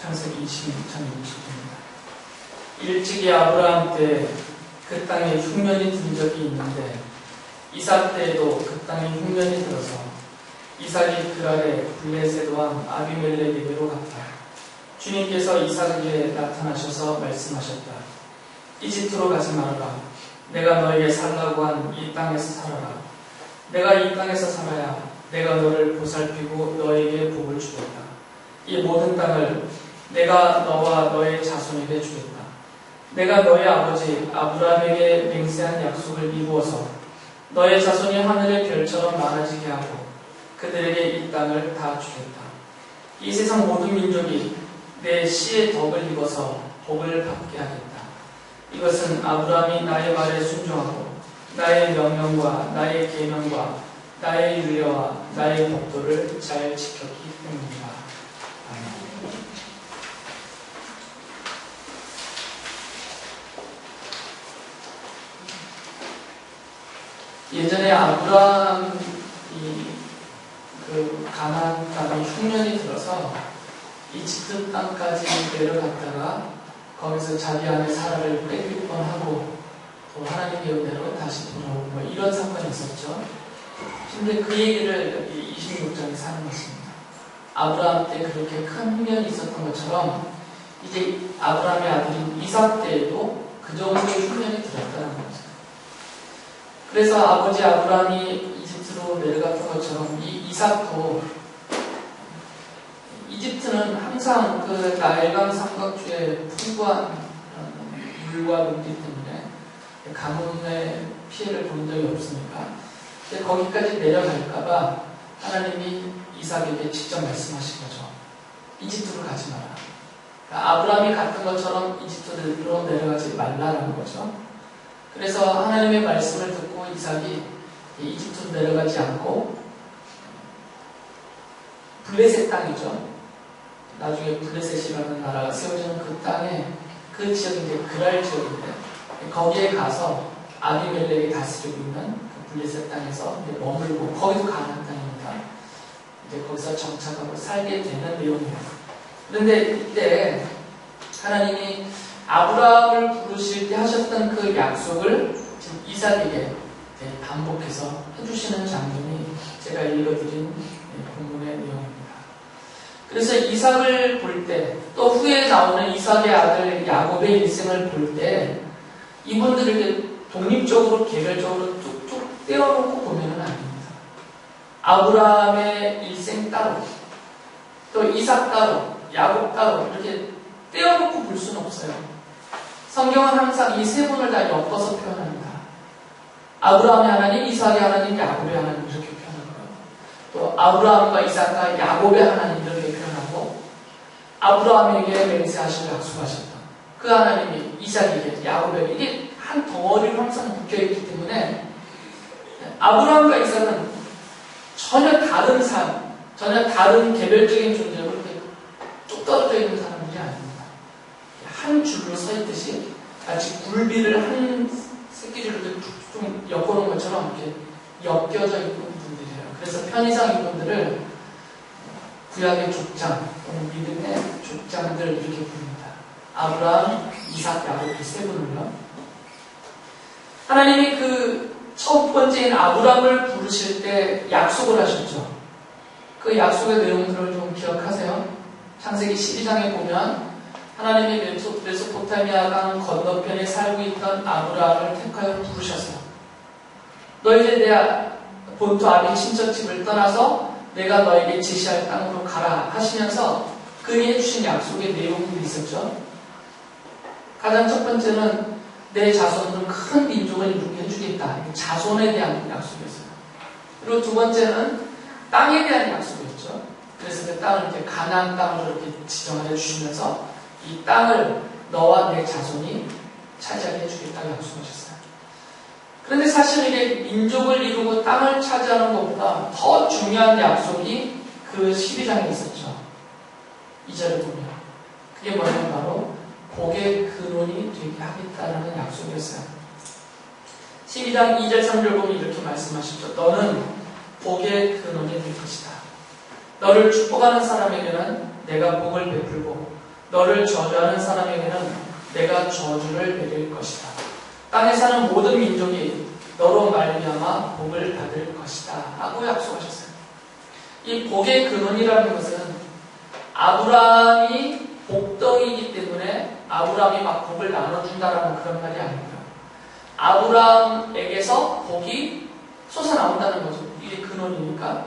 창세기 26장입니다. 일찍이 아브라함 때 그 땅에 흉년이 든 적이 있는데 이삭 때에도 그 땅에 흉년이 들어서 이삭이 그랄에 블레셋 왕 아비멜렉에게로 갔다. 주님께서 이삭에게 나타나셔서 말씀하셨다. 이집트로 가지 말아라. 내가 너에게 살라고 한 이 땅에서 살아라. 내가 이 땅에서 살아야 내가 너를 보살피고 너에게 복을 주겠다. 이 모든 땅을 내가 너와 너의 자손에게 주겠다. 내가 너의 아버지 아브라함에게 맹세한 약속을 이루어서 너의 자손이 하늘의 별처럼 많아지게 하고 그들에게 이 땅을 다 주겠다. 이 세상 모든 민족이 내 씨의 덕을 입어서 복을 받게 하겠다. 이것은 아브라함이 나의 말에 순종하고 나의 명령과 나의 계명과 나의 윤례와 나의 법도를 잘 지켰기 때문이다. 아멘. 예전에 아브라함이 그 가나안 땅에 흉년이 들어서 이집트 땅까지 내려갔다가 거기서 자기 아내 사라를 뺏길 뻔하고 또 하나님의 은혜로 다시 돌아오고 뭐 이런 사건이 있었죠. 근데 그 얘기를 여기 26장에서 하는 것입니다. 아브라함 때 그렇게 큰 흉년이 있었던 것처럼 이제 아브라함의 아들인 이삭 때에도 그 정도의 흉년이 들었다는 거죠. 그래서 아버지 아브라함이 이집트로 내려갔던 것처럼 이 이삭도 이집트는 항상 그 나일강 삼각주의 풍부한 물과 농지 때문에 가뭄의 피해를 본 적이 없으니까 거기까지 내려갈까봐 하나님이 이삭에게 직접 말씀하신 거죠. 이집트로 가지 마라. 그러니까 아브라함이 갔던 것처럼 이집트로 내려가지 말라라는 거죠. 그래서 하나님의 말씀을 듣고 이삭이 이집트로 내려가지 않고 블레셋 땅이죠. 나중에 블레셋이라는 나라가 세워지는 그 땅에 그 지역이 이제 그랄 지역인데 거기에 가서 아비멜렉이 다스리고 있는 그 블레셋 땅에서 이제 머물고 거기도 가나안 땅입니다. 이제 거기서 정착하고 살게 되는 내용이에요. 그런데 이때 하나님이 아브라함을 부르실 때 하셨던 그 약속을 지금 이삭에게 반복해서 해주시는 장면이 제가 읽어드린 본문의 내용입니다. 그래서 이삭을 볼 때, 또 후에 나오는 이삭의 아들 야곱의 일생을 볼 때, 이분들을 이렇게 독립적으로, 개별적으로 뚝뚝 떼어놓고 보면은 안 됩니다. 아브라함의 일생 따로, 또 이삭 따로, 야곱 따로, 이렇게 떼어놓고 볼 수는 없어요. 성경은 항상 이 세 분을 다 엮어서 표현합니다. 아브라함의 하나님, 이삭의 하나님, 야곱의 하나님 이렇게 표현하고요. 또 아브라함과 이삭과 야곱의 하나님 이렇게 표현하고 아브라함에게 맹세하시고 약속하셨던 그 하나님이 이삭에게, 야곱에게 이게 한 덩어리로 항상 묶여있기 때문에 아브라함과 이삭은 전혀 다른 삶, 전혀 다른 개별적인 존재로 이렇게 쭉 떨어져 있는 사람들이 아닙니다. 한 줄로 서 있듯이 마치 굴비를 한 새끼줄로 좀 엮어놓은 것처럼 이렇게 엮여져 있는 분들이에요. 그래서 편의상 이분들을 구약의 족장 또는 믿음의 족장들 이렇게 부릅니다. 아브라함, 이삭, 야곱 이 세 분을요. 하나님이 그 첫 번째인 아브라함을 부르실 때 약속을 하셨죠. 그 약속의 내용들을 좀 기억하세요. 창세기 12장에 보면 하나님이 메소포타미아 강 건너편에 살고 있던 아브라함을 택하여 부르셔서 너 이제 내 본토 아비 친척집을 떠나서 내가 너에게 제시할 땅으로 가라 하시면서 그에 해주신 약속의 내용들이 있었죠. 가장 첫 번째는 내 자손은 큰 민족을 이루게 해주겠다. 자손에 대한 약속이었어요. 그리고 두 번째는 땅에 대한 약속이었죠. 그래서 그 땅을 이렇게 가나안 땅으로 이렇게 지정을 해주시면서 이 땅을 너와 내 자손이 차지하게 해주겠다고 약속하셨어요. 그런데 사실 이게 민족을 이루고 땅을 차지하는 것보다 더 중요한 약속이 그 12장에 있었죠. 2절을 보면 그게 뭐냐면 바로 복의 근원이 되게 하겠다라는 약속이었어요. 12장 2절 3절 보면 이렇게 말씀하시죠. 너는 복의 근원이 될 것이다. 너를 축복하는 사람에게는 내가 복을 베풀고 너를 저주하는 사람에게는 내가 저주를 내릴 것이다. 땅에 사는 모든 민족이 너로 말미암아 복을 받을 것이다 라고 약속하셨어요. 이 복의 근원이라는 것은 아브라함이 복덩이기 때문에 아브라함이 막 복을 나눠준다라는 그런 말이 아닙니다. 아브라함에게서 복이 솟아나온다는 거죠. 이게 근원이니까.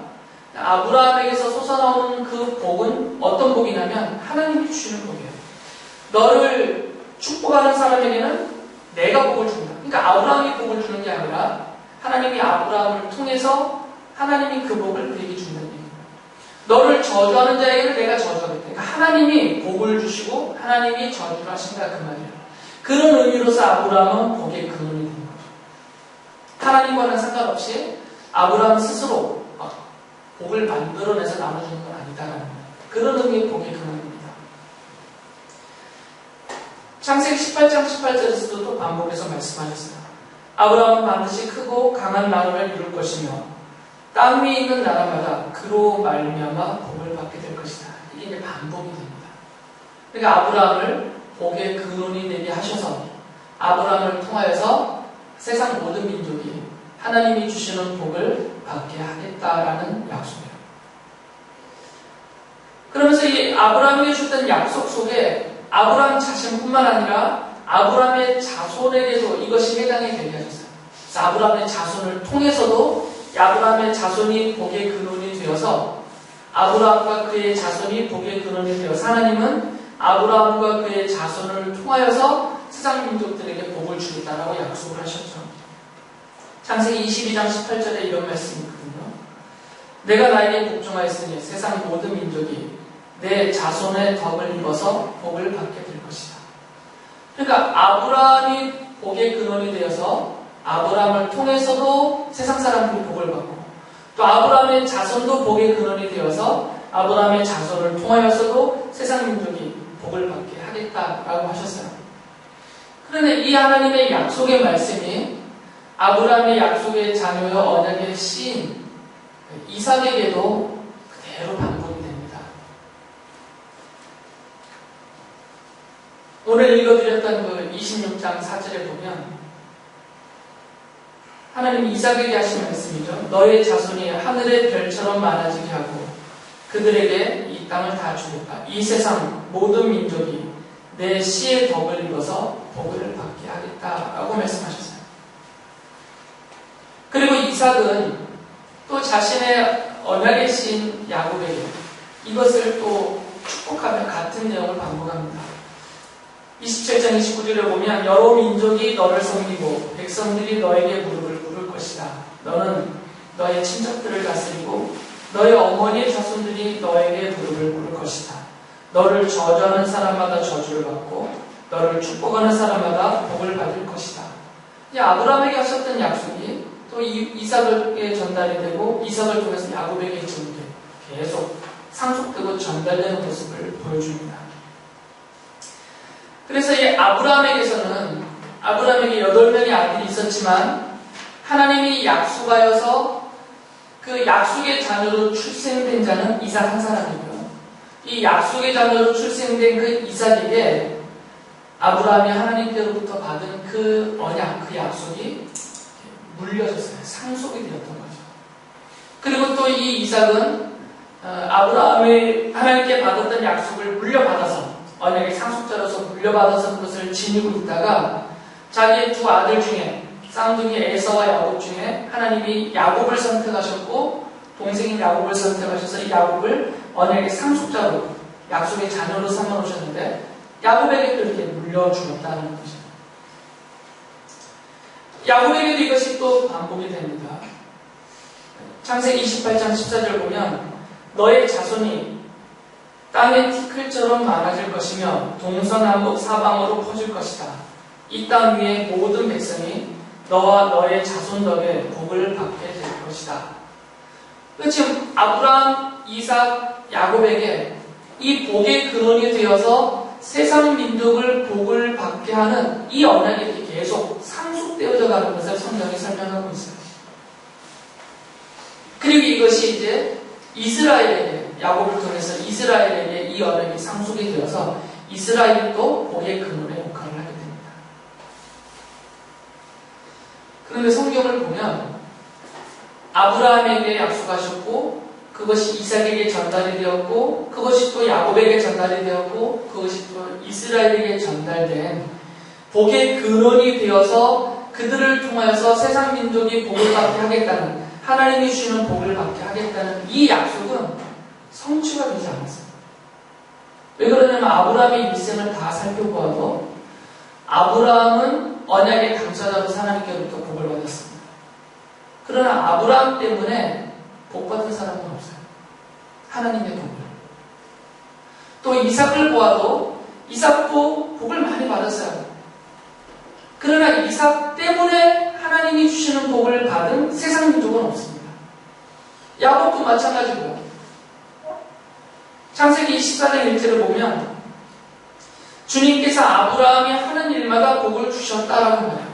아브라함에게서 솟아나오는 그 복은 어떤 복이냐면 하나님이 주시는 복이에요. 너를 축복하는 사람에게는 내가 복을 준다. 그러니까 아브라함이 복을 주는 게 아니라 하나님이 아브라함을 통해서 하나님이 그 복을 그에게 준다는 얘기입니다. 너를 저주하는 자에게는 내가 저주하겠다. 그러니까 하나님이 복을 주시고 하나님이 저주를 하신다 그 말이에요. 그런 의미로서 아브라함은 복의 근원이 되는 거죠. 하나님과는 상관없이 아브라함 스스로 복을 만들어내서 나눠주는 건 아니다라는 그런 의미의 복의 근원입니다. 창세기 18장 18절에서도 또 반복해서 말씀하셨어요. 아브라함은 반드시 크고 강한 나라를 이룰 것이며 땅 위에 있는 나라마다 그로 말미암아 복을 받게 될 것이다. 이게 이제 반복이 됩니다. 그러니까 아브라함을 복의 근원이 되게 하셔서 아브라함을 통하여서 세상 모든 민족이 하나님이 주시는 복을 받게 하겠다라는 약속이에요. 그러면서 이 아브라함에게 주셨던 약속 속에 아브라함 자신뿐만 아니라 아브라함의 자손에게도 이것이 해당이 되게 하셨어요. 그래서 아브라함의 자손을 통해서도 아브라함의 자손이 복의 근원이 되어서 아브라함과 그의 자손이 복의 근원이 되어서 하나님은 아브라함과 그의 자손을 통하여서 세상 민족들에게 복을 주겠다라고 약속을 하셨죠. 창세기 22장 18절에 이런 말씀이 있거든요. 내가 나에게 복종하였으니 세상 모든 민족이 내 자손의 덕을 입어서 복을 받게 될 것이다. 그러니까 아브라함이 복의 근원이 되어서 아브라함을 통해서도 세상 사람들이 복을 받고 또 아브라함의 자손도 복의 근원이 되어서 아브라함의 자손을 통하여서도 세상 민족이 복을 받게 하겠다라고 하셨어요. 그런데 이 하나님의 약속의 말씀이 아브라함의 약속의 자녀여 언약의 씨인 이삭에게도 그대로 반복이 됩니다. 오늘 읽어드렸던 그 26장 4절에 보면 하나님 이삭에게 하신 말씀이죠. 너의 자손이 하늘의 별처럼 많아지게 하고 그들에게 이 땅을 다 주겠다. 이 세상 모든 민족이 내 씨의 덕을 입어서 복을 받게 하겠다라고 말씀하셨어요. 그리고 이삭은 또 자신의 언약의 씨인 야곱에게 이것을 또 축복하며 같은 내용을 반복합니다. 27장 29절에 보면 여러 민족이 너를 섬기고 백성들이 너에게 무릎을 꿇을 것이다. 너는 너의 친척들을 다스리고 너의 어머니의 자손들이 너에게 무릎을 꿇을 것이다. 너를 저주하는 사람마다 저주를 받고 너를 축복하는 사람마다 복을 받을 것이다. 이 아브라함에게 하셨던 약속이 또 이삭에게 전달이 되고 이삭을 통해서 야곱에게 계속 상속되고 전달되는 모습을 보여줍니다. 그래서 이 아브라함에게서는 아브라함에게 8명의 아들이 있었지만 하나님이 약속하여서 그 약속의 자녀로 출생된 자는 이삭 한 사람이고요. 이 약속의 자녀로 출생된 그 이삭에게 아브라함이 하나님께로부터 받은 그 언약, 그 약속이 물려졌어요. 상속이 되었던 거죠. 그리고 또 이 이삭은 아브라함이 하나님께 받았던 약속을 물려받아서 언약의 상속자로서 물려받아서 그것을 지니고 있다가 자기의 두 아들 중에 쌍둥이 에서와 야곱 중에 하나님이 야곱을 선택하셨고 동생인 야곱을 선택하셔서 이 야곱을 언약의 상속자로 약속의 자녀로 삼아놓으셨는데 야곱에게 또 이렇게 물려주었다는 것이죠. 야곱에게도 이것이 또 반복이 됩니다. 창세기 28장 14절 보면 너의 자손이 땅의 티끌처럼 많아질 것이며 동서남북 사방으로 퍼질 것이다. 이 땅 위의 모든 백성이 너와 너의 자손 덕에 복을 받게 될 것이다. 지금 아브라함, 이삭, 야곱에게 이 복의 근원이 되어서 세상 민족을 복을 받게 하는 이 언약이 계속 상속되어져 가는 것을 성경이 설명하고 있어요. 그리고 이것이 이제 이스라엘에게 야곱을 통해서 이스라엘에게 이 언약이 상속이 되어서 이스라엘도 복의 근원의 역할을 하게 됩니다. 그런데 성경을 보면 아브라함에게 약속하셨고 그것이 이삭에게 전달이 되었고 그것이 또 야곱에게 전달이 되었고 그것이 또 이스라엘에게 전달된 복의 근원이 되어서 그들을 통하여서 세상 민족이 복을 받게 하겠다는, 하나님이 주시는 복을 받게 하겠다는 이 약속은 성취가 되지 않았어요. 왜 그러냐면 아브라함의 일생을 다 살펴보아도 아브라함은 언약의 당사자로 하나님께로부터 복을 받았습니다. 그러나 아브라함 때문에 복 받은 사람은 없어요. 하나님의 복을. 또 이삭을 보아도 이삭도 복을 많이 받았어요. 그러나 이삭 때문에 하나님이 주시는 복을 받은 세상 민족은 없습니다. 야곱도 마찬가지고요. 창세기 24장 1절을 보면 주님께서 아브라함이 하는 일마다 복을 주셨다라고 해요.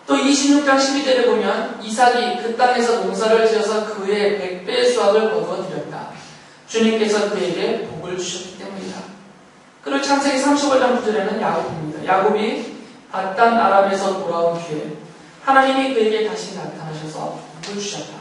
또 26장 12절에 보면 이삭이 그 땅에서 농사를 지어서 그의 100배의 수확을 거두어 드렸다. 주님께서 그에게 복을 주셨기 때문이다. 그리고 창세기 35장 9절에는 야곱입니다. 야곱이 밧단 아람에서 돌아온 뒤에 하나님이 그에게 다시 나타나셔서 복을 주셨다.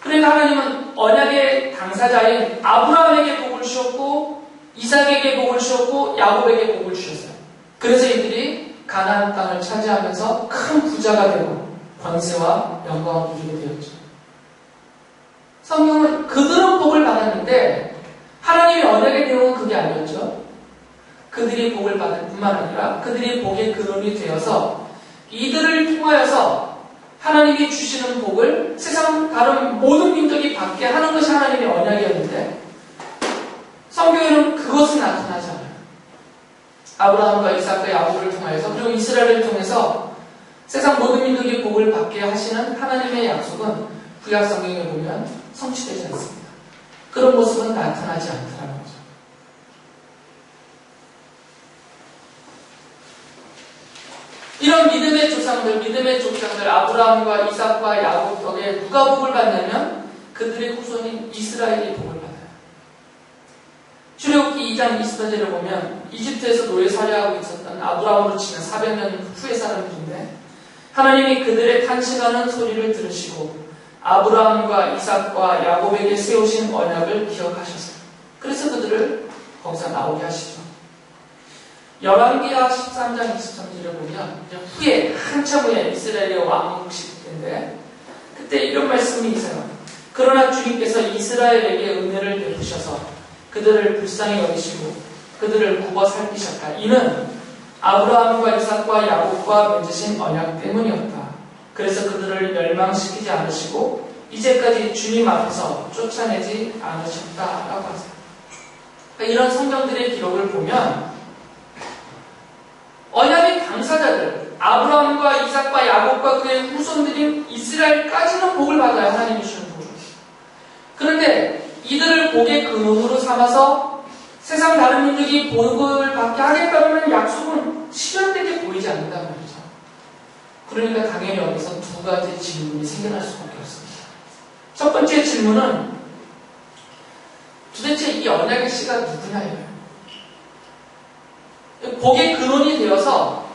그러니까 하나님은 언약의 당사자인 아브라함에게 복을 주셨고 이삭에게 복을 주셨고 야곱에게 복을 주셨어요. 그래서 이들이 가나안 땅을 차지하면서 큰 부자가 되고 권세와 영광을 누리게 되었죠. 성경은 그들은 복을 받았는데 하나님의 언약의 내용은 그게 아니었죠. 그들이 복을 받을 뿐만 아니라 그들이 복의 근원이 되어서 이들을 통하여서 하나님이 주시는 복을 세상 다른 모든 민족이 받게 하는 것이 하나님의 언약이었는데 성경에는 그것은 나타나지 않아요. 아브라함과 이삭과 야곱을 통하여서 그리고 이스라엘을 통해서 세상 모든 민족이 복을 받게 하시는 하나님의 약속은 구약 성경에 보면 성취되지 않습니다. 그런 모습은 나타나지 않더라는 거죠. 이런 믿음의 조상들 아브라함과 이삭과 야곱 덕에 누가 복을 받냐면 그들의 후손인 이스라엘이 복을 받아요. 출애굽기 2장 24절을 보면 이집트에서 노예 살해하고 있었던 아브라함으로 치면 400년 후의 사람들인데 하나님이 그들의 탄식하는 소리를 들으시고 아브라함과 이삭과 야곱에게 세우신 언약을 기억하셨어요. 그래서 그들을 거기서 나오게 하시죠. 열왕기하 13장 23절을 보면 후에 한참 후에 이스라엘의 왕국 시대 때인데 그때 이런 말씀이 있어요. 그러나 주님께서 이스라엘에게 은혜를 베푸셔서 그들을 불쌍히 여기시고 그들을 굽어 살피셨다. 이는 아브라함과 이삭과 야곱과 맺으신 언약 때문이었다. 그래서 그들을 멸망시키지 않으시고 이제까지 주님 앞에서 쫓아내지 않으셨다라고 하세요. 그러니까 이런 성경들의 기록을 보면 언약의 당사자들 아브라함과 이삭과 야곱과 그의 후손들인 이스라엘까지는 복을 받아야 하나님이 주시는 복을. 그런데 이들을 복의 근원으로 삼아서 세상 다른 민족이 복을 받게 하겠다는 약속은 실현되게 보이지 않는다는 말이죠. 그러니까 당연히 여기서 두 가지 질문이 생겨날 수밖에 없습니다. 첫 번째 질문은 도대체 이 언약의 씨가 누구냐예요. 복의 근원이 되어서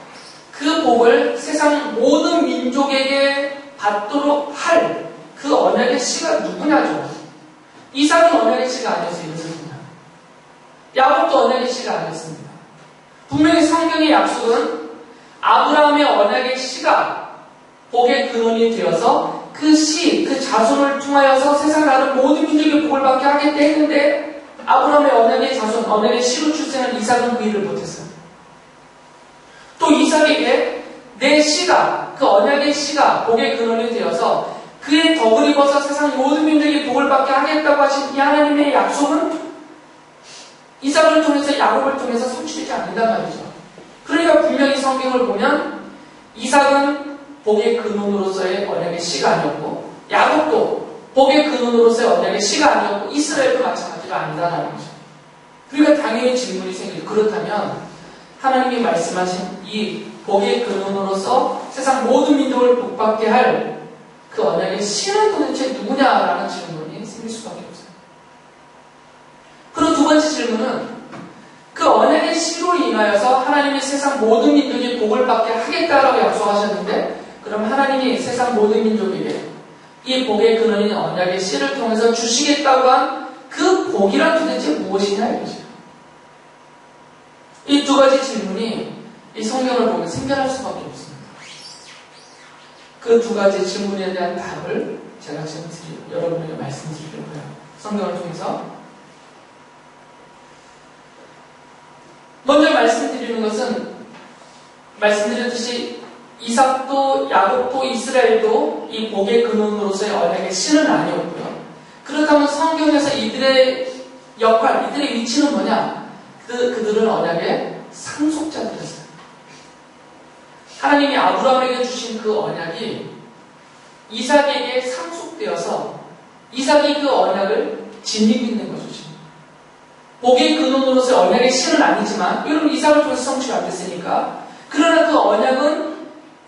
그 복을 세상 모든 민족에게 받도록 할 그 언약의 씨가 누구냐죠. 이삭은 언약의 씨가 아니었어요. 이삭은. 야곱도 언약의 씨가 아니었습니다. 분명히 성경의 약속은 아브라함의 언약의 씨가 복의 근원이 되어서 그 씨, 그 자손을 통하여서 세상 다른 모든 민족이 복을 받게 하겠다 했는데 아브라함의 언약의 자손, 언약의 씨로 출생한 이삭은 그 일을 못했어요. 또 이삭에게 내 씨가, 그 언약의 씨가 복의 근원이 되어서 그의 덕을 입어서 세상 모든 민족이 복을 받게 하겠다고 하신 이 하나님의 약속은 이삭을 통해서 야곱을 통해서 성취되지 않는단 말이죠. 그러니까 분명히 성경을 보면 이삭은 복의 근원으로서의 언약의 씨가 아니었고 야곱도 복의 근원으로서의 언약의 씨가 아니었고 이스라엘도 마찬가지가 아니다라는 거죠. 그러니까 당연히 질문이 생기죠. 그렇다면 하나님이 말씀하신 이 복의 근원으로서 세상 모든 민족을 복받게 할 그 언약의 씨는 도대체 누구냐라는 질문이 생길 수밖에 없어요. 그리고 두 번째 질문은 그 언약의 씨로 인하여서 하나님이 세상 모든 민족이 복을 받게 하겠다라고 약속하셨는데, 그럼 하나님이 세상 모든 민족에게 이 복의 근원인 언약의 씨를 통해서 주시겠다고 한 그 복이란 도대체 무엇이냐 이거죠. 이 두 가지 질문이 이 성경을 보면 생겨날 수밖에 없습니다. 그 두 가지 질문에 대한 답을 제가 지금 여러분에게 말씀드리려고 해요. 성경을 통해서. 먼저 말씀드리는 것은, 말씀드렸듯이 이삭도 야곱도 이스라엘도 이 복의 근원으로서의 언약의 씨는 아니었고요. 그렇다면 성경에서 이들의 역할, 이들의 위치는 뭐냐? 그들은 언약의 상속자들이었어요. 하나님이 아브라함에게 주신 그 언약이 이삭에게 상속되어서 이삭이 그 언약을 지니고 있는 거죠. 지금. 복의 근원으로서의 언약의 씨는 아니지만, 여러분 이삭을 통해서 성취가 안 됐으니까, 그러나 그 언약은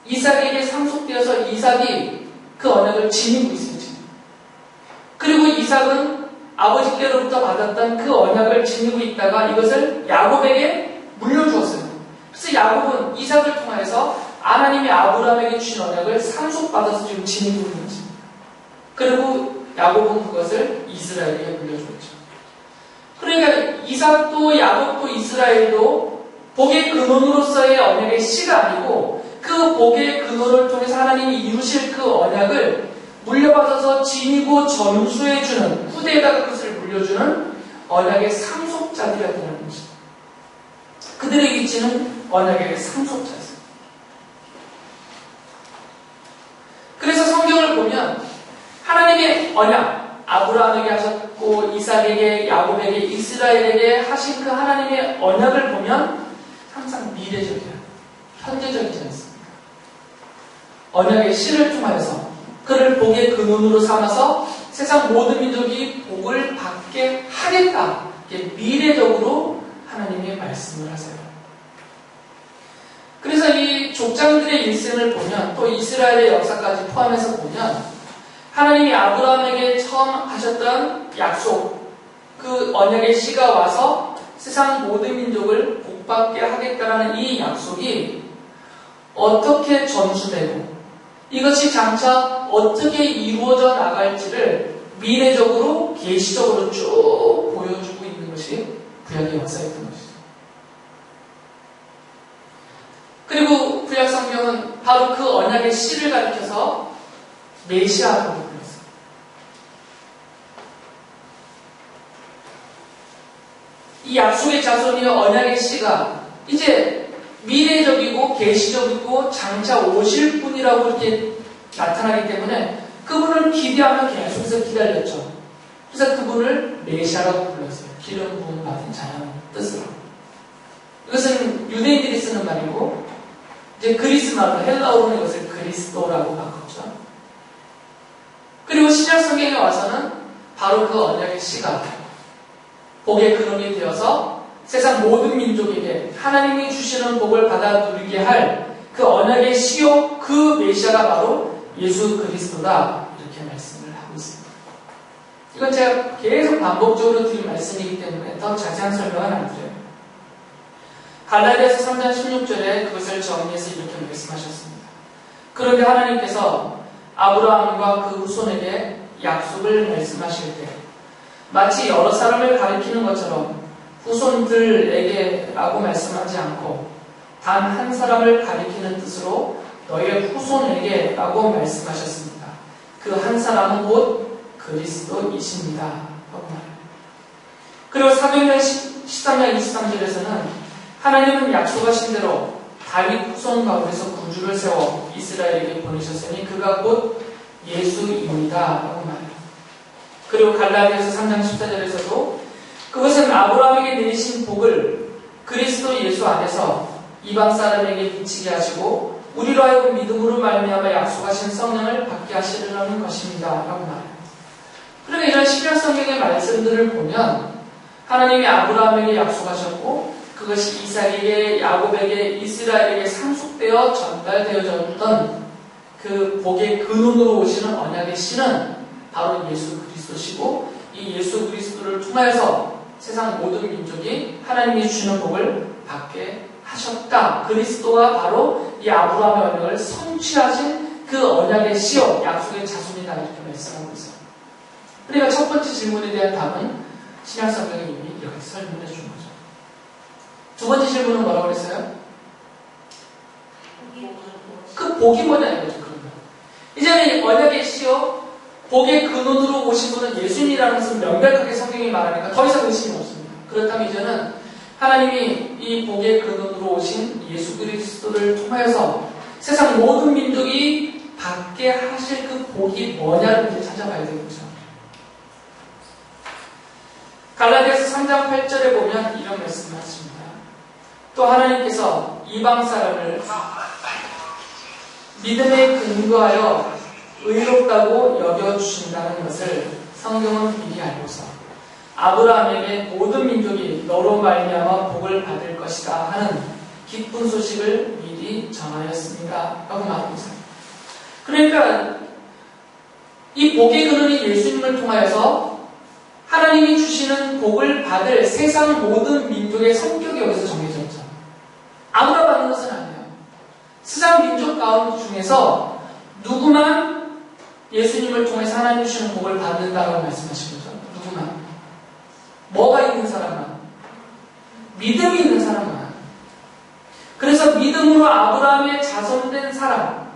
이삭에게 상속되어서 이삭이 그 언약을 지니고 있어요. 지금. 그리고 이삭은 아버지께로부터 받았던 그 언약을 지니고 있다가 이것을 야곱에게 물려주었어요. 그래서 야곱은 이삭을 통해서 하나님이 아브라함에게 주신 언약을 상속받아서 지금 지니고 있는 것입니다. 그리고 야곱은 그것을 이스라엘에게 물려주었죠. 그러니까 이삭도 야곱도 이스라엘도 복의 근원으로서의 언약의 씨가 아니고, 그 복의 근원을 통해서 하나님이 이루실 그 언약을 물려받아서 지니고 전수해주는, 후대에다가 그것을 물려주는 언약의 상속자들이라 되는 것입니다. 그들의 위치는 언약의 상속자였어요. 그래서 성경을 보면 하나님의 언약, 아브라함에게 하셨고 이삭에게, 야곱에게, 이스라엘에게 하신 그 하나님의 언약을 보면 항상 미래적이에요. 현재적이지 않습니다. 언약의 씨를 통하여서 그를 복의 근원으로 삼아서 세상 모든 민족이 복을 받게 하겠다. 미래적으로 하나님이 말씀을 하세요. 그래서 이 족장들의 일생을 보면, 또 이스라엘의 역사까지 포함해서 보면, 하나님이 아브라함에게 처음 하셨던 약속, 그 언약의 씨가 와서 세상 모든 민족을 복받게 하겠다라는 이 약속이 어떻게 전수되고 이것이 장차 어떻게 이루어져 나갈지를 미래적으로 계시적으로 쭉 보여주고 있는 것이 구약의 역사였던 것이죠. 그리고 구약 성경은 바로 그 언약의 씨를 가리켜서 메시아라고 불렀어요. 이 약속의 자손이여 언약의 씨가 이제 미래적이고 계시적이고 장차 오실 분이라고 이렇게 나타나기 때문에 그분을 기대하며 계속해서 기다렸죠. 그래서 그분을 메시아라고 불렀어요. 기름 부음 받은 자라는 뜻으로. 이것은 유대인들이 쓰는 말이고, 이제 그리스 말로, 헬라어로는 이것을 그리스도라고 바꿨죠. 그리고 신약 성경에 와서는 바로 그 언약의 씨가 복의 근원이 되어서 세상 모든 민족에게 하나님이 주시는 복을 받아 누리게 할 그 언약의 씨요, 그 메시아가 바로 예수 그리스도다. 이렇게 말씀을 하고 있습니다. 이건 제가 계속 반복적으로 드린 말씀이기 때문에 더 자세한 설명은 안 드려요. 갈라디아서 3장 16절에 그것을 정리해서 이렇게 말씀하셨습니다. 그런데 하나님께서 아브라함과 그 후손에게 약속을 말씀하실 때 마치 여러 사람을 가리키는 것처럼 후손들에게 라고 말씀하지 않고 단 한 사람을 가리키는 뜻으로 너희의 후손에게 라고 말씀하셨습니다. 그 한 사람은 곧 그리스도이십니다. 하고 말해요. 그리고 사도행전 13장 23절에서는 하나님은 약속하신 대로 다윗 후손 가운데서 구주를 세워 이스라엘에게 보내셨으니 그가 곧 예수입니다. 라고 말해요. 그리고 갈라디아서 3장 14절에서도 그것은 아브라함에게 내리신 복을 그리스도 예수 안에서 이방 사람에게 미치게 하시고 우리로 하여금 믿음으로 말미암아 약속하신 성령을 받게 하시려는 것입니다. 라고 말해요. 그러니까 이런 신약 성경의 말씀들을 보면 하나님이 아브라함에게 약속하셨고 그것이 이삭에게, 야곱에게, 이스라엘에게 상속되어 전달되어졌던 그 복의 근원으로 오시는 언약의 씨는 바로 예수 그리스도시고 이 예수 그리스도를 통해서 세상 모든 민족이 하나님이 주시는 복을 받게 하셨다. 그리스도가 바로 이 아브라함의 언약을 성취하신 그 언약의 씨요, 약속의 자손이다. 이렇게 말씀하고 있어요. 그러니까 첫 번째 질문에 대한 답은 신약성경이 이미 이렇게 설명해 준 거죠. 두 번째 질문은 뭐라고 그랬어요? 그 복이 뭐냐 이거죠. 그러면 이제는 언약의 씨요, 복의 근원으로 오신 분은 예수님이라는 것을 명백하게 성경이 말하니까 더 이상 의심이 없습니다. 그렇다면 이제는 하나님이 이 복의 근원으로 오신 예수 그리스도를 통하여서 세상 모든 민족이 받게 하실 그 복이 뭐냐를 이제 찾아봐야 되겠죠. 갈라디아서 3장 8절에 보면 이런 말씀을 하십니다. 또 하나님께서 이방 사람을 믿음에 근거하여 의롭다고 여겨주신다는 것을 성경은 미리 알고서 아브라함에게 모든 민족이 너로 말미암아 복을 받을 것이다 하는 기쁜 소식을 미리 전하였습니다. 라고 말하고 있어요. 그러니까 이 복의 근원이 예수님을 통하여서 하나님이 주시는 복을 받을 세상 모든 민족의 성격이 여기서 정해져 있죠. 아무나 받는 것은 아니에요. 세상 민족 가운데 중에서 누구만 예수님을 통해서 하나님 주시는 복을 받는다고 말씀하신 거죠. 누구만. 뭐가 있는 사람만. 믿음이 있는 사람만. 그래서 믿음으로 아브라함의 자손된 사람.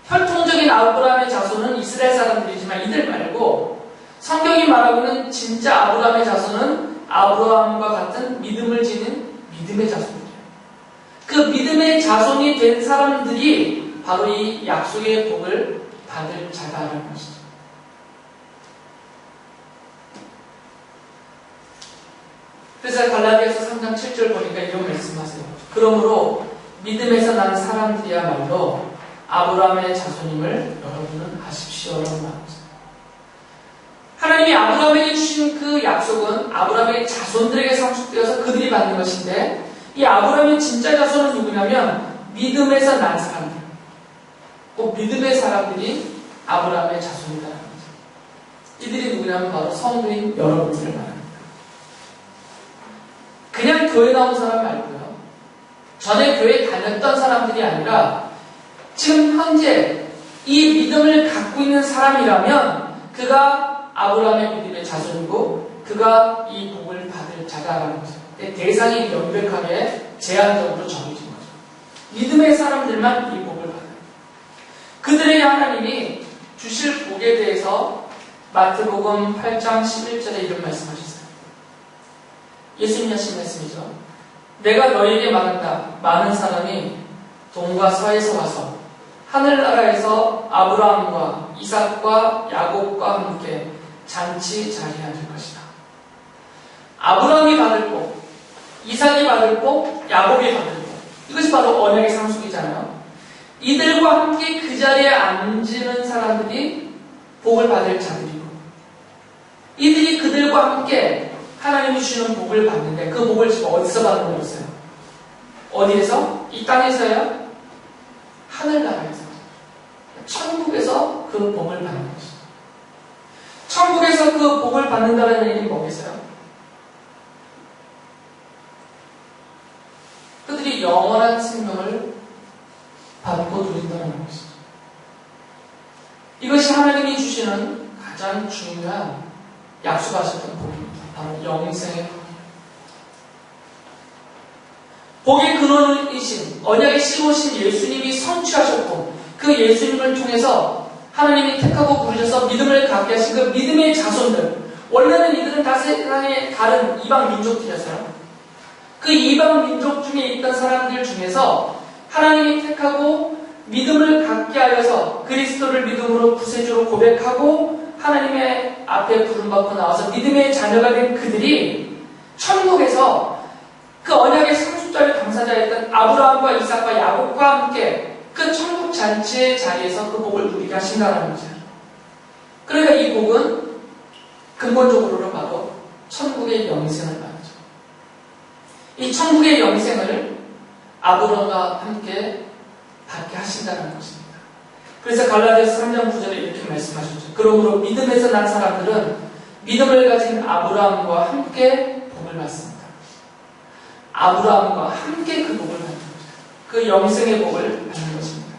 혈통적인 아브라함의 자손은 이스라엘 사람들이지만 이들 말고 성경이 말하고 있는 진짜 아브라함의 자손은 아브라함과 같은 믿음을 지닌 믿음의 자손이에요. 그 믿음의 자손이 된 사람들이 바로 이 약속의 복을 받을 자다라는 것이죠. 그래서 갈라디아서 3장 7절 보니까 이런 말씀하세요. 그러므로 믿음에서 난 사람들이야말로 아브라함의 자손임을 여러분은 아십시오라고 말합니다. 하나님이 아브라함에게 주신 그 약속은 아브라함의 자손들에게 상속되어서 그들이 받는 것인데 이 아브라함의 진짜 자손은 누구냐면 믿음에서 난 사람들. 꼭 믿음의 사람들이 아브라함의 자손이다라는 거죠. 이들이 누구냐면 바로 성도인 여러분들을 말합니다. 그냥 교회 나온 사람 말고요. 전에 교회 다녔던 사람들이 아니라 지금 현재 이 믿음을 갖고 있는 사람이라면 그가 아브라함의 믿음의 자손이고 그가 이 복을 받을 자다라는 거죠. 대상이 명백하게 제한적으로 정해진 거죠. 믿음의 사람들만 이 복을 받아요. 그들의 하나님이 주실 복에 대해서 마태복음 8장 11절에 이런 말씀하셨어요. 예수님이 하신 말씀이죠. 내가 너희에게 말한다. 많은 사람이 동과 서에서 와서 하늘나라에서 아브라함과 이삭과 야곱과 함께 잔치 자리에 앉을 것이다. 아브라함이 받을 복, 이삭이 받을 복, 야곱이 받을 복. 이것이 바로 언약의 상속이잖아요. 이들과 함께 그 자리에 앉는 사람들이 복을 받을 자들이고 이들이 그들과 함께 하나님이 주시는 복을 받는데 그 복을 지금 어디서 받는 거였어요? 어디에서? 이 땅에서요? 하늘나라에서. 천국에서 그 복을 받는 것이죠. 천국에서 그 복을 받는다는 얘기는 뭐겠어요? 그들이 영원한 생명을 받고 누린다는 것이죠. 이것이 하나님이 주시는 가장 중요한 약속하셨던 복입니다. 바로 영생의 복의 근원이신 언약의 씨로신 예수님이 성취하셨고 그 예수님을 통해서 하나님이 택하고 부르셔서 믿음을 갖게 하신 그 믿음의 자손들, 원래는 이들은 다 세상의 다른 이방 민족들이었어요. 그 이방 민족 중에 있던 사람들 중에서 하나님이 택하고 믿음을 갖게 하여서 그리스도를 믿음으로 구세주로 고백하고 하나님의 앞에 부름받고 나와서 믿음의 자녀가 된 그들이 천국에서 그 언약의 상속자를 당사자였던 아브라함과 이삭과 야곱과 함께 그 천국 잔치의 자리에서 그 복을 누리게 하신다는 거죠. 그러니까 이 복은 근본적으로는 바로 천국의 영생을 말하죠. 이 천국의 영생을 아브라함과 함께 받게 하신다는 것입니다. 그래서 갈라디아서 3장 9절에 이렇게 말씀하셨죠. 그러므로 믿음에서 난 사람들은 믿음을 가진 아브라함과 함께 복을 받습니다. 아브라함과 함께 그 복을 받는 거죠. 그 영생의 복을 받는 것입니다.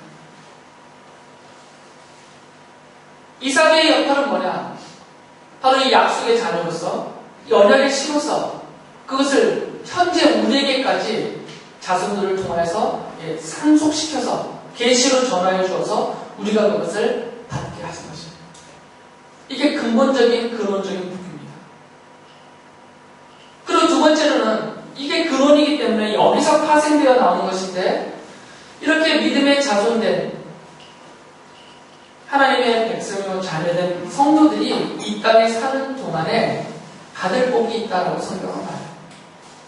이삭의 역할은 뭐냐? 바로 이 약속의 자녀로서 이 언약의 씨로서 그것을 현재 우리에게까지 자손들을 통하여서 상속시켜서 계시로 전하여 주어서 우리가 그것을 받게 하신 것입니다. 이게 근본적인 근원적인 복입니다. 그리고 두 번째로는 이게 근원이기 때문에 여기서 파생되어 나오는 것인데 이렇게 믿음의 자손된 하나님의 백성이요 자녀된 성도들이 이 땅에 사는 동안에 받을 복이 있다라고 성경은 말해요.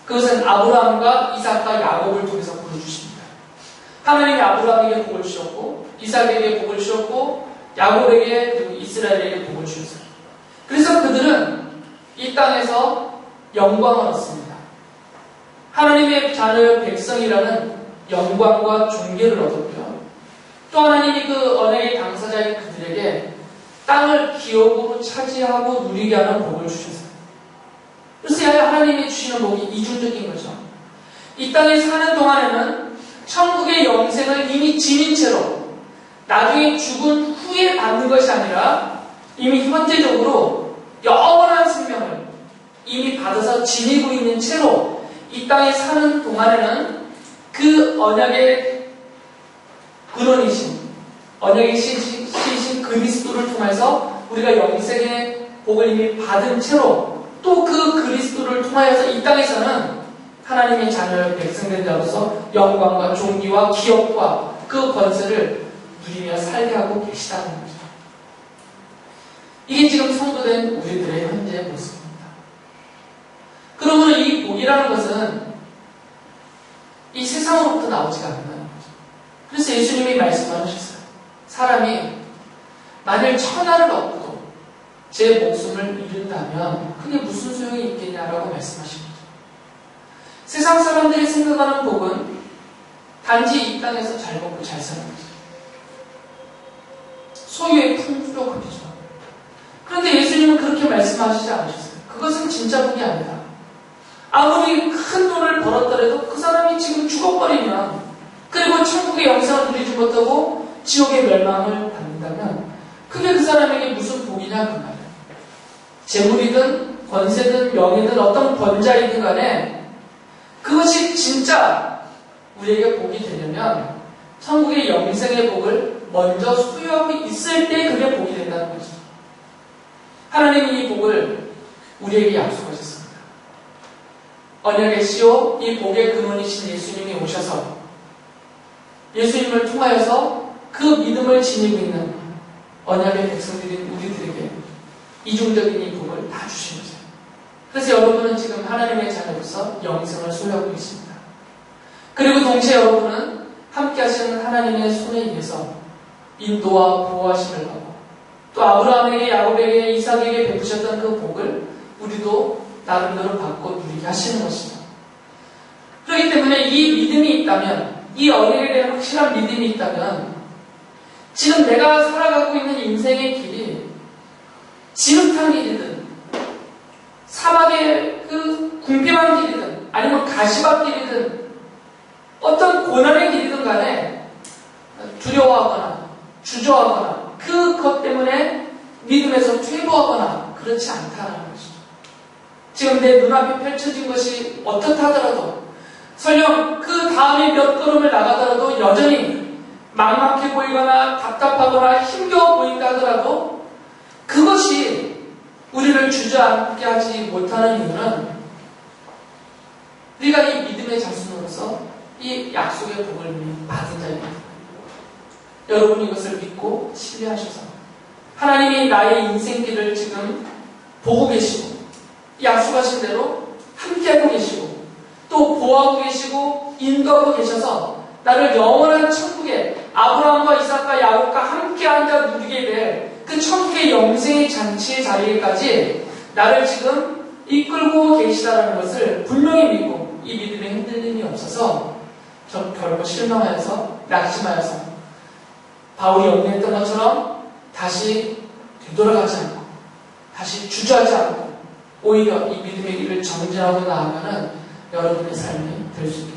그것은 아브라함과 이삭과 야곱을 통해서 보여주십니다. 하나님이 아브라함에게 복을 주셨고 이삭에게 복을 주셨고 야곱에게 그리고 이스라엘에게 복을 주셨어요. 그래서 그들은 이 땅에서 영광을 얻습니다. 하나님의 자녀의 백성이라는 영광과 존귀를 얻었고요. 또 하나님이 그 언약의 당사자인 그들에게 땅을 기업으로 차지하고 누리게 하는 복을 주셨어요. 그래서 하나님이 주시는 복이 이중적인 거죠. 이 땅에 사는 동안에는 천국의 영생을 이미 지닌 채로 나중에 죽은 후에 받는 것이 아니라 이미 현재적으로 영원한 생명을 이미 받아서 지니고 있는 채로 이 땅에 사는 동안에는 그 언약의 근원이신 언약의 신이신 그리스도를 통해서 우리가 영생의 복을 이미 받은 채로 또 그 그리스도를 통하여서 이 땅에서는 하나님의 자녀의 백성된 자로서 영광과 존귀와 기업과 그 권세를 누리며 살게 하고 계시다는 거죠. 이게 지금 성도된 우리들의 현재의 모습입니다. 그러므로 이 복이라는 것은 이 세상으로부터 나오지가 않는다는 거죠. 그래서 예수님이 말씀하셨어요. 사람이 만일 천하를 얻고 제 목숨을 잃는다면 그게 무슨 소용이 있겠냐라고 말씀하십니다. 세상 사람들이 생각하는 복은 단지 이 땅에서 잘 먹고 잘 사는 거죠. 소유의 풍족함이죠. 그런데 예수님은 그렇게 말씀하시지 않으셨어요. 그것은 진짜 복이 아니다. 아무리 큰 돈을 벌었더라도 그 사람이 지금 죽어버리면 그리고 천국의 영생을 누리지 못하고 지옥의 멸망을 받는다면 그게 그 사람에게 무슨 복이냐 그 말이에요. 재물이든 권세든 명예든 어떤 권자이든 간에 그것이 진짜 우리에게 복이 되려면 천국의 영생의 복을 먼저 소유하고 있을 때 그게 복이 된다는 거죠. 하나님이 이 복을 우리에게 약속하셨습니다. 언약의 씨요 이 복의 근원이신 예수님이 오셔서 예수님을 통하여서 그 믿음을 지니고 있는 언약의 백성들인 우리들에게 이중적인 이 복을 다 주신 거죠. 그래서 여러분은 지금 하나님의 자녀로서 영생을 소유하고 있습니다. 그리고 동시에 여러분은 함께 하시는 하나님의 손에 의해서 인도와 보호하심을 받고 또 아브라함에게 야곱에게 이삭에게 베푸셨던 그 복을 우리도 나름대로 받고 누리게 하시는 것이죠. 그렇기 때문에 이 믿음이 있다면 이 언약에 대한 확실한 믿음이 있다면 지금 내가 살아가고 있는 인생의 길이 진흙탕 길이든 사막의 그 궁핍한 길이든 아니면 가시밭 길이든 어떤 고난의 길이든 간에 두려워하거나 주저하거나 그것 때문에 믿음에서 퇴보하거나 그렇지 않다는 것이죠. 지금 내 눈앞에 펼쳐진 것이 어떻다 하더라도 설령 그 다음에 몇 걸음을 나가더라도 여전히 막막해 보이거나 답답하거나 힘겨워 보인다 하더라도 그것이 우리를 주저앉게 하지 못하는 이유는 우리가 이 믿음의 자손으로서 이 약속의 복을 받은 자입니다. 여러분이 이것을 믿고 신뢰하셔서 하나님이 나의 인생길을 지금 보고 계시고 약속하신 대로 함께하고 계시고 또 보호하고 계시고 인도하고 계셔서 나를 영원한 천국에 아브라함과 이삭과 야곱과 함께 앉아 누리게 될 그 천국의 영생의 잔치의 자리에까지 나를 지금 이끌고 계시다는 것을 분명히 믿고 이 믿음에 흔들림이 없어서 전 결코 실망하여서 낙심하여서 바울이 염려했던 것처럼 다시 되돌아가지 않고 다시 주저하지 않고 오히려 이 믿음의 길을 정진하고 나아가는 여러분의 삶이 될 수 있습니다.